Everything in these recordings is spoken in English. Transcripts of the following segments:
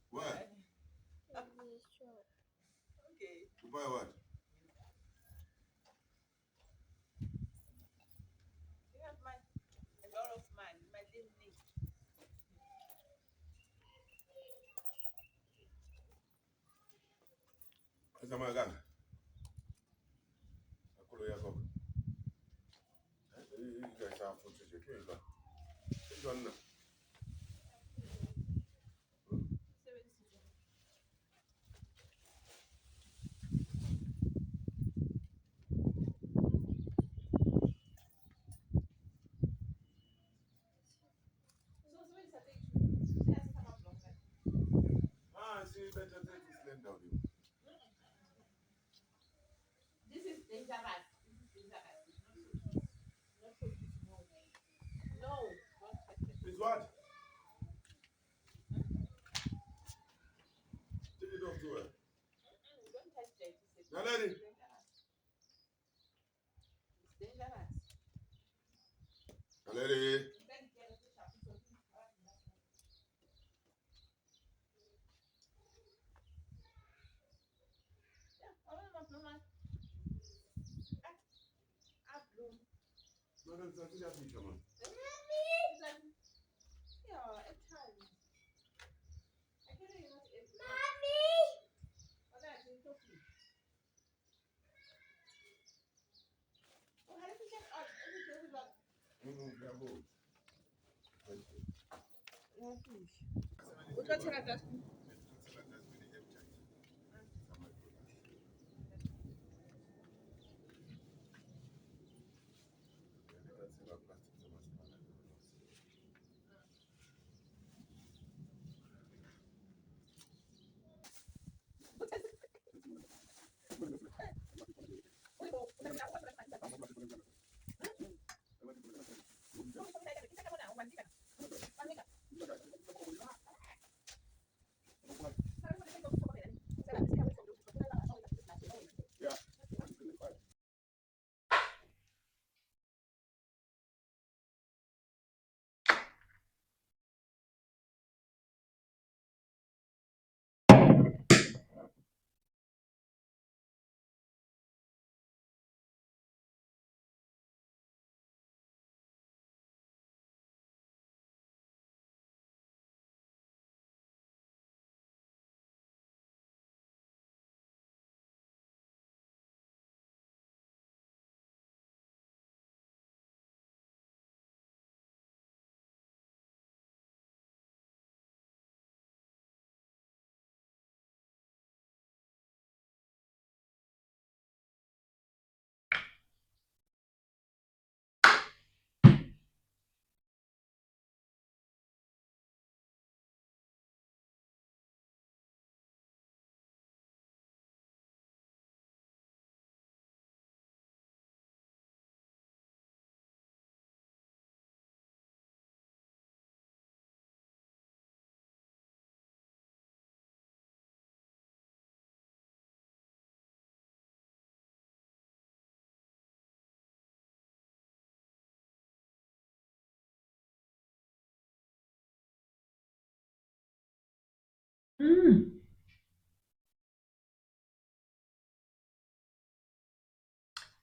Why? To buy what? Esa maganga. Akolo yako. You guys have food to check in. Which one now? See, better take this land down here. This is dangerous. No, don't touch it. It's what? Take it off to her. Don't touch it. Now, lady. It's dangerous. Now, lady. No, that's not that picture, man. Yeah, at times. I can't even know if what I think of you. Oh, how did you get out? Everything is like Grab hold. what got you like that?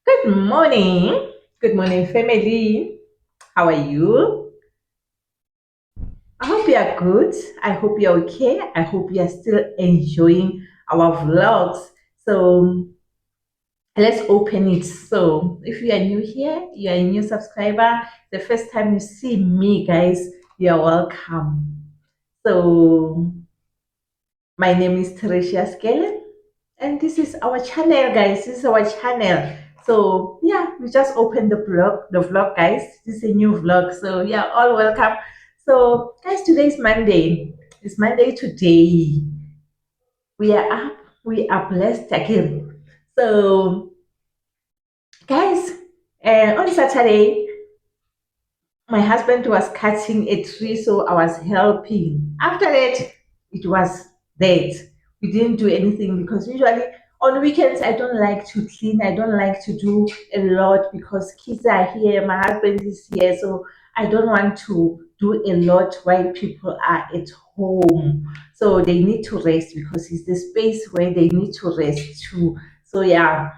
Good morning. Good morning, family. How are you? I hope you are good. I hope you're okay. I hope you are still enjoying our vlogs. So let's open it. So if you are new here, you are a new subscriber, the first time you see me, guys, you are welcome. So my name is Teresia Skellen, and this is our channel, guys. This is our channel. So yeah, we just opened the vlog, guys. This is a new vlog. So yeah, all welcome. So guys, today is Monday. It's Monday today. We are up. We are blessed again. So guys, on Saturday, my husband was cutting a tree, so I was helping. After that, it was dead. we didn't do anything because usually on weekends I don't like to clean. I don't like to do a lot because kids are here, my husband is here, so I don't want to do a lot while people are at home. So they need to rest because it's the space where they need to rest too. So yeah,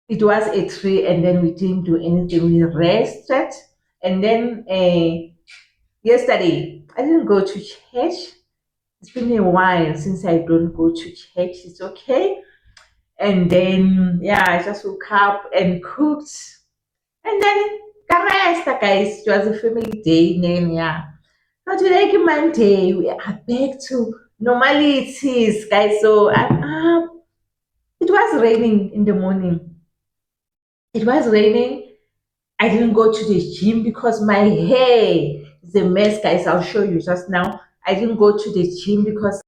it was a tree, and then we didn't do anything. We rested, and then yesterday I didn't go to church. It's been a while since I don't go to church. It's okay. And then yeah, I just woke up and cooked, and then the rest, guys. It was a family day. And then yeah, now today is Monday. We are back to normalities, guys. So I'm up. It was raining in the morning. It was raining. I didn't go to the gym because my hair is a mess, guys. I'll show you just now. I didn't go to the gym because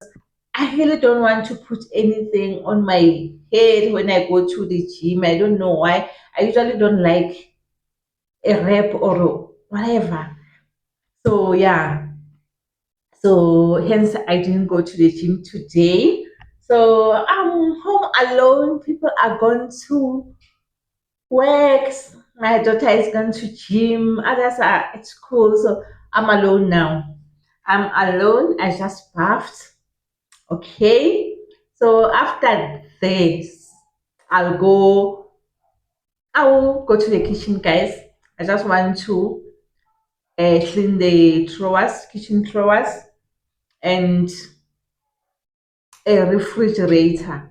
I really don't want to put anything on my head when I go to the gym. I don't know why. I usually don't like a wrap or whatever. So yeah. So hence I didn't go to the gym today. So I'm home alone. People are gone to works. My daughter is going to gym. Others are at school. So I'm alone now. I'm alone. I just bathed. Okay. So after this, I'll go. I will go to the kitchen, guys. I just want to clean the drawers, kitchen drawers, and a refrigerator.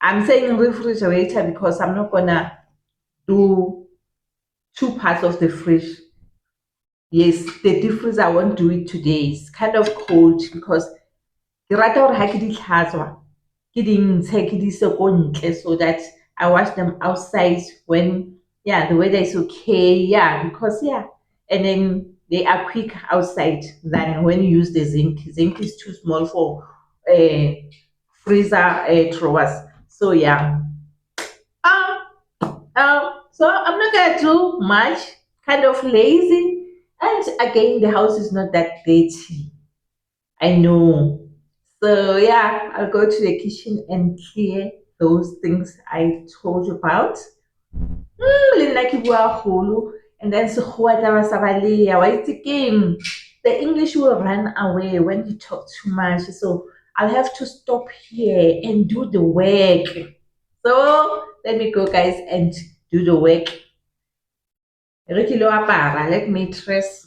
I'm saying refrigerator because I'm not gonna do two parts of the fridge. Yes, the difference I won't do it today. It's kind of cold because ke rata gore ha ke di tlhatswa ke di ntshe ke di ise ko ntle so that I wash them outside when yeah the weather is okay. Yeah, because yeah, and then they are quick outside than when you use the zinc. Zinc is too small for uh, freezer drawers. So yeah. Um, so I'm not gonna do much. Kind of lazy, and again the house is not that dirty. I know. So yeah, I'll go to the kitchen and clear those things I told you about. Le nna ke bua haholo, and then sekgowa taba sa baleya wa itse keng? The English will run away when you talk too much. So I'll have to stop here and do the work. So let me go, guys, and do the work. Re ke lo apara, let me dress.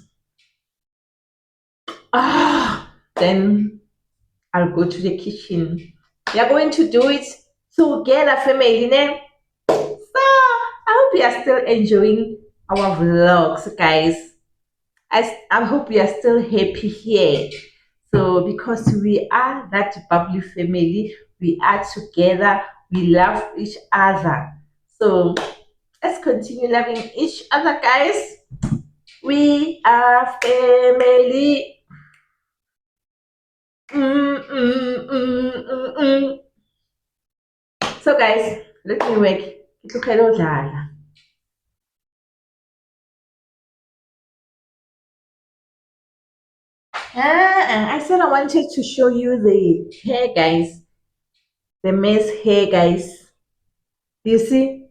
Then I'll go to the kitchen. We are going to do it together, family. Ne? So I hope you are still enjoying our vlogs, guys. I hope you are still happy here. So because we are that bubbly family, we are together, we love each other. So let's continue loving each other, guys. We are family. Mm, mm, mm, mm, mm. So guys, let me work. Itlogele ho dlala. I said I wanted to show you the hair, guys. The mess hair, guys. You see?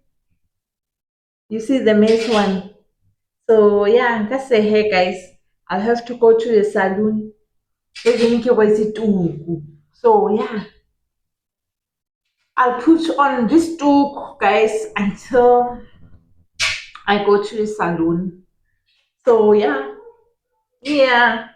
You see the mess one? So yeah, that's the hair, guys. I'll have to go to the salon. So yeah, I'll put on this toque, guys, until I go to the salon. So yeah, yeah.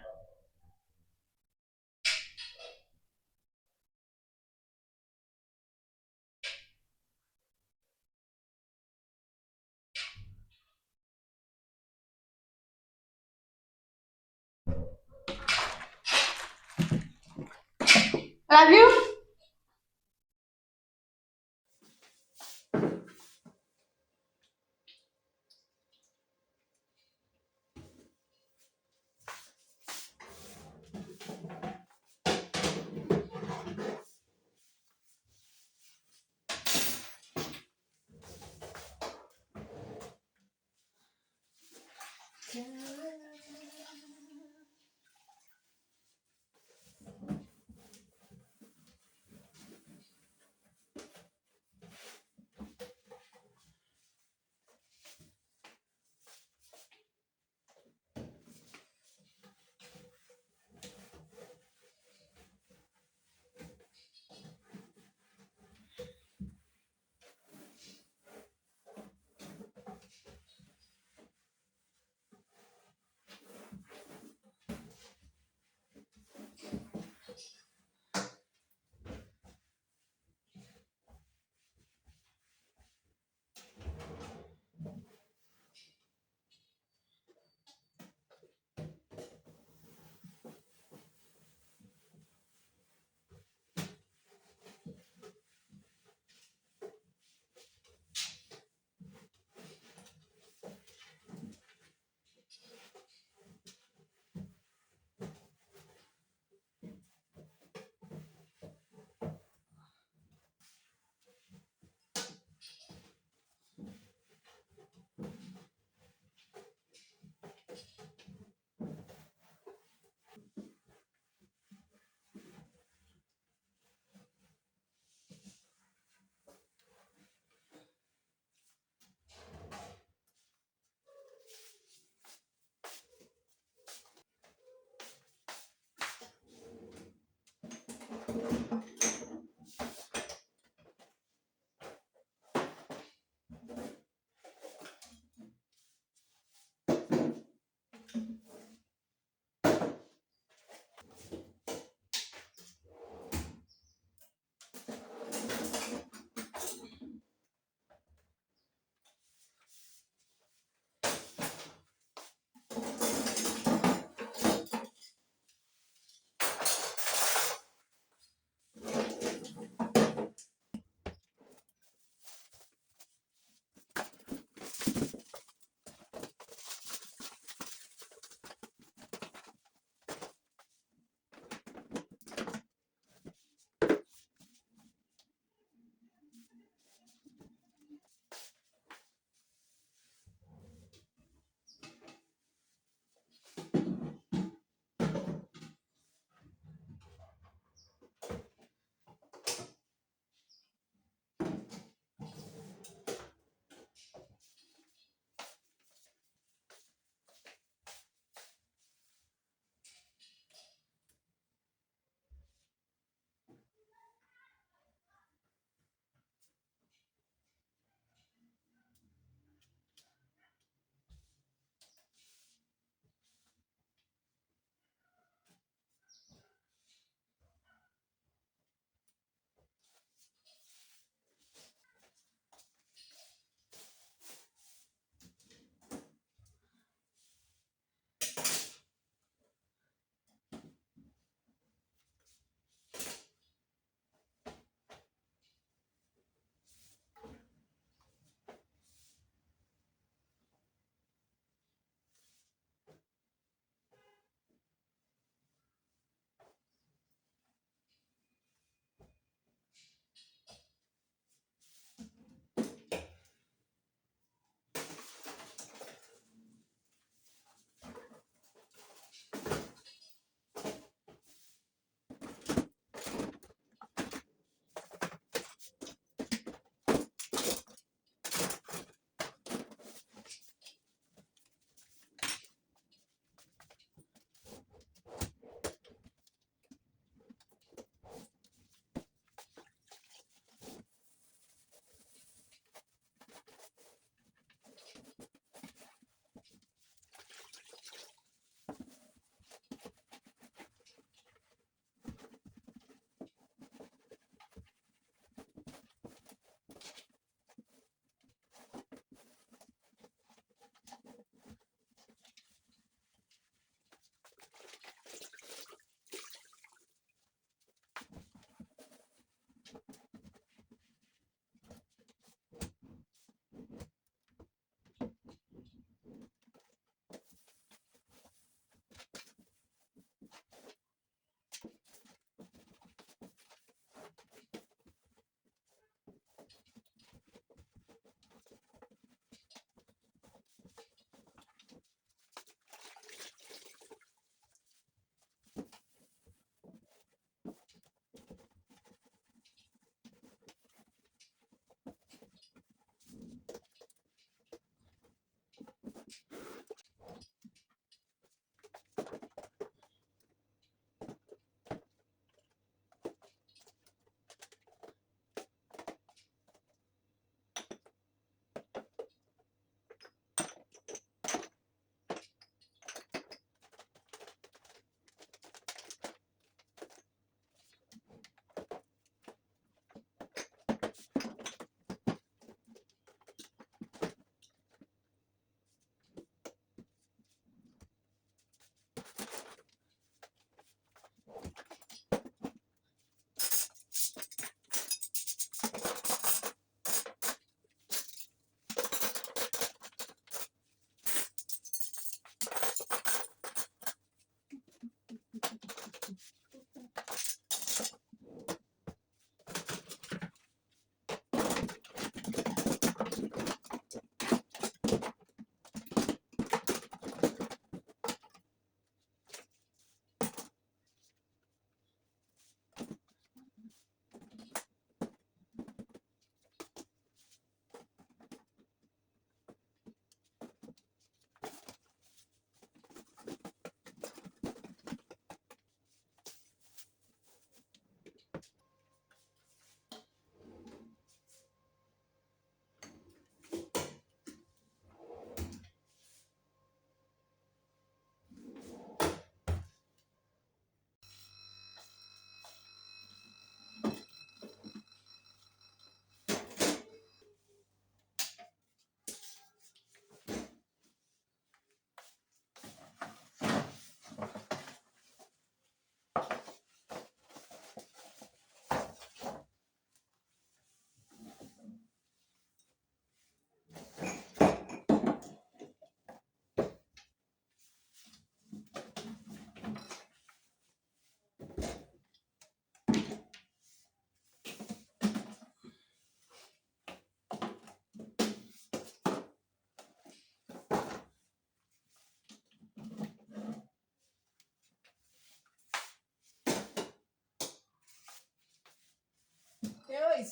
Love you.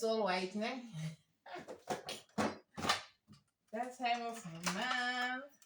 it's all white, né? That time of the month.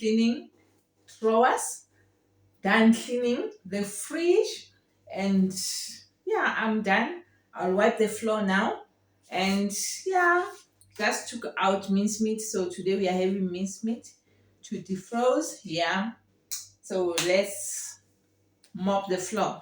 cleaning drawers, done cleaning the fridge, and yeah, I'm done. I'll wipe the floor now. And yeah, just took out mincemeat. So today we are having mincemeat to defrost. Yeah. So let's mop the floor.